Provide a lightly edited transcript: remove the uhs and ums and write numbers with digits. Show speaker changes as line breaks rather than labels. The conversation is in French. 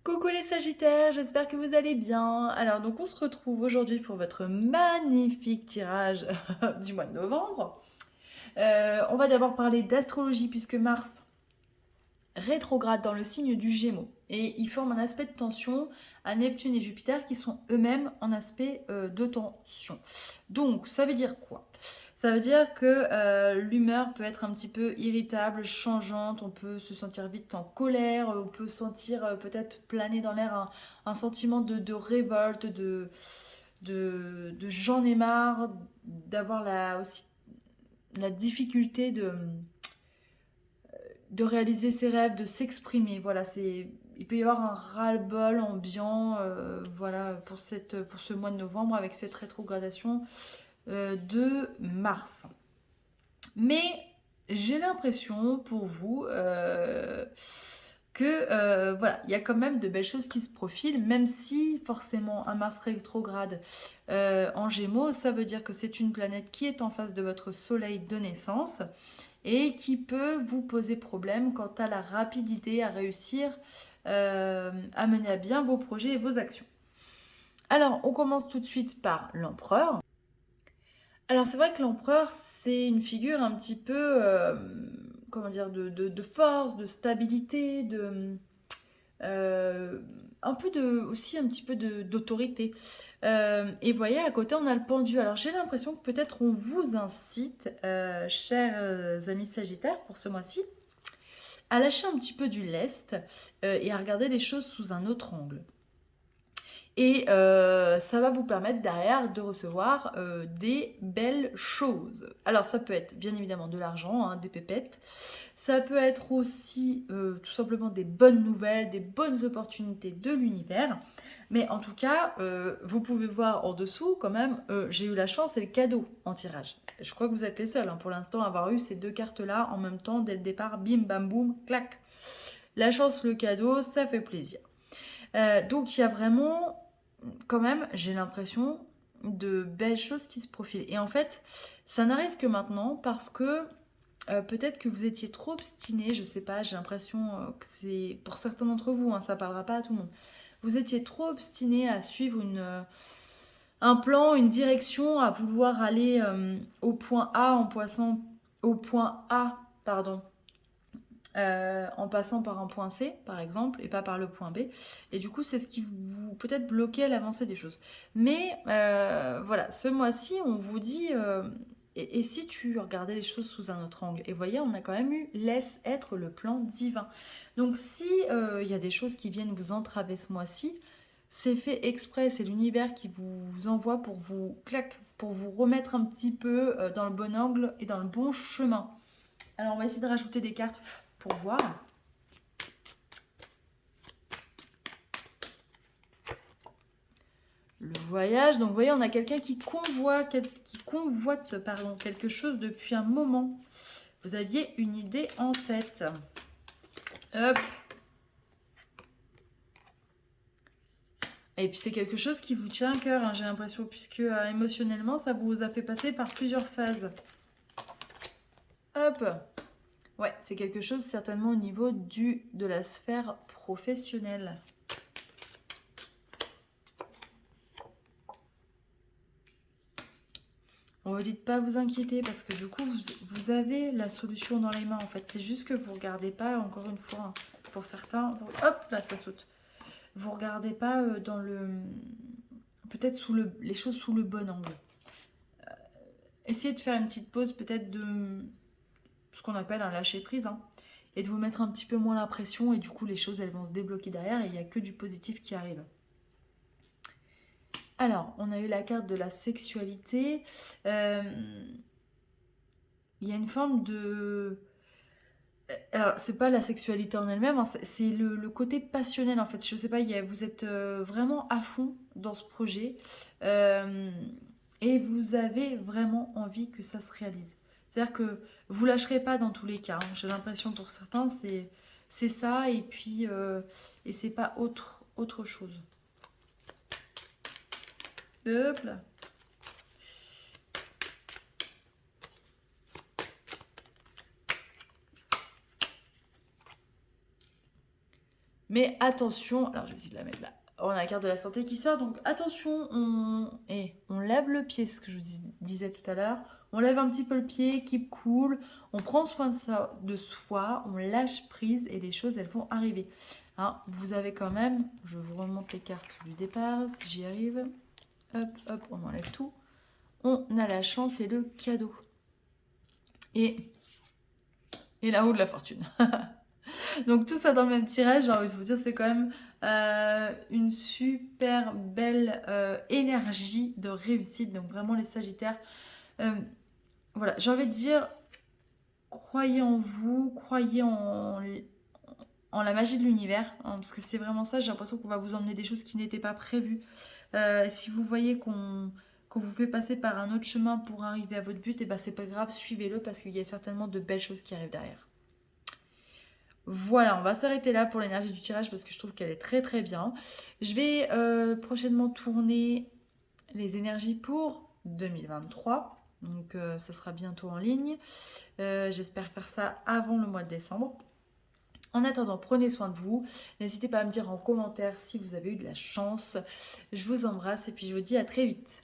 Coucou les Sagittaires, j'espère que vous allez bien. Alors donc on se retrouve aujourd'hui pour votre magnifique tirage du mois de novembre. On va d'abord parler d'astrologie puisque Mars rétrograde dans le signe du Gémeaux et il forme un aspect de tension à Neptune et Jupiter qui sont eux-mêmes en aspect de tension. Donc ça veut dire quoi? Ça veut dire que l'humeur peut être un petit peu irritable, changeante, on peut se sentir vite en colère, on peut sentir peut-être planer dans l'air un sentiment de révolte, de j'en ai marre, d'avoir aussi la difficulté de réaliser ses rêves, de s'exprimer. Voilà, il peut y avoir un ras-le-bol ambiant voilà, pour ce mois de novembre avec cette rétrogradation de Mars. Mais j'ai l'impression pour vous que voilà, il y a quand même de belles choses qui se profilent, même si forcément un Mars rétrograde en Gémeaux, ça veut dire que c'est une planète qui est en face de votre Soleil de naissance et qui peut vous poser problème quant à la rapidité à réussir à mener à bien vos projets et vos actions. Alors, on commence tout de suite par l'empereur. Alors, c'est vrai que l'empereur, c'est une figure un petit peu, comment dire, de force, de stabilité, euh, aussi un petit peu d'autorité. Et vous voyez, à côté, on a le pendu. Alors, j'ai l'impression que peut-être on vous incite, chers amis Sagittaires, pour ce mois-ci, à lâcher un petit peu du lest et à regarder les choses sous un autre angle. Et ça va vous permettre derrière de recevoir des belles choses. Alors ça peut être bien évidemment de l'argent, hein, des pépettes. Ça peut être aussi tout simplement des bonnes nouvelles, des bonnes opportunités de l'univers. Mais en tout cas, vous pouvez voir en dessous quand même, j'ai eu la chance et le cadeau en tirage. Je crois que vous êtes les seuls hein, pour l'instant à avoir eu ces deux cartes-là en même temps dès le départ. Bim, bam, boum, clac. La chance, le cadeau, ça fait plaisir. Donc il y a vraiment quand même, j'ai l'impression de belles choses qui se profilent. Et en fait, ça n'arrive que maintenant parce que peut-être que vous étiez trop obstiné, je sais pas, j'ai l'impression que c'est pour certains d'entre vous, hein, ça parlera pas à tout le monde. Vous étiez trop obstiné à suivre un plan, une direction, à vouloir aller au point A en passant au point A, pardon, en passant par un point C, par exemple, et pas par le point B. Et du coup, c'est ce qui vous peut-être bloquait l'avancée des choses. Mais voilà, ce mois-ci, on vous dit, et si tu regardais les choses sous un autre angle? Et voyez, on a quand même eu laisse être le plan divin. Donc si il y a des choses qui viennent vous entraver ce mois-ci, c'est fait exprès, c'est l'univers qui vous envoie pour vous, clac, pour vous remettre un petit peu dans le bon angle et dans le bon chemin. Alors on va essayer de rajouter des cartes pour voir. Le voyage, donc vous voyez, on a quelqu'un qui convoite pardon, quelque chose depuis un moment. Vous aviez une idée en tête. Hop. Et puis c'est quelque chose qui vous tient à cœur, hein, j'ai l'impression, puisque émotionnellement, ça vous a fait passer par plusieurs phases. Hop. Ouais, c'est quelque chose certainement au niveau de la sphère professionnelle. On vous dit de pas vous inquiéter parce que du coup, vous avez la solution dans les mains en fait. C'est juste que vous ne regardez pas, encore une fois, hein, pour certains, hop, là ça saute. Vous ne regardez pas dans le... peut-être les choses sous le bon angle. Essayez de faire une petite pause peut-être de ce qu'on appelle un lâcher prise. Hein, et de vous mettre un petit peu moins la pression et du coup les choses elles vont se débloquer derrière et il n'y a que du positif qui arrive. Alors, on a eu la carte de la sexualité. Il y a une forme de... Alors, c'est pas la sexualité en elle-même, hein, c'est le côté passionnel en fait. Je sais pas, vous êtes vraiment à fond dans ce projet et vous avez vraiment envie que ça se réalise. C'est-à-dire que vous lâcherez pas dans tous les cas. Hein. J'ai l'impression pour certains, c'est ça et puis et c'est pas autre chose. Hop là. Mais attention, alors je vais essayer de la mettre là. On a la carte de la santé qui sort, donc attention, on lève le pied, ce que je vous disais tout à l'heure. On lève un petit peu le pied, keep cool, on prend soin de soi, on lâche prise et les choses, elles vont arriver. Hein, vous avez quand même, je vous remonte les cartes du départ, si j'y arrive. Hop, hop, on enlève tout. On a la chance et le cadeau. Et la roue de la fortune. Donc tout ça dans le même tirage, j'ai envie de vous dire, c'est quand même une super belle énergie de réussite. Donc vraiment les Sagittaires, voilà, j'ai envie de dire, croyez en vous, croyez en la magie de l'univers, hein, parce que c'est vraiment ça, j'ai l'impression qu'on va vous emmener des choses qui n'étaient pas prévues. Si vous voyez qu'on vous fait passer par un autre chemin pour arriver à votre but, et ben c'est pas grave, suivez-le parce qu'il y a certainement de belles choses qui arrivent derrière. Voilà, on va s'arrêter là pour l'énergie du tirage parce que je trouve qu'elle est très très bien. Je vais prochainement tourner les énergies pour 2023. Donc ça sera bientôt en ligne. J'espère faire ça avant le mois de décembre. En attendant, prenez soin de vous. N'hésitez pas à me dire en commentaire si vous avez eu de la chance. Je vous embrasse et puis je vous dis à très vite.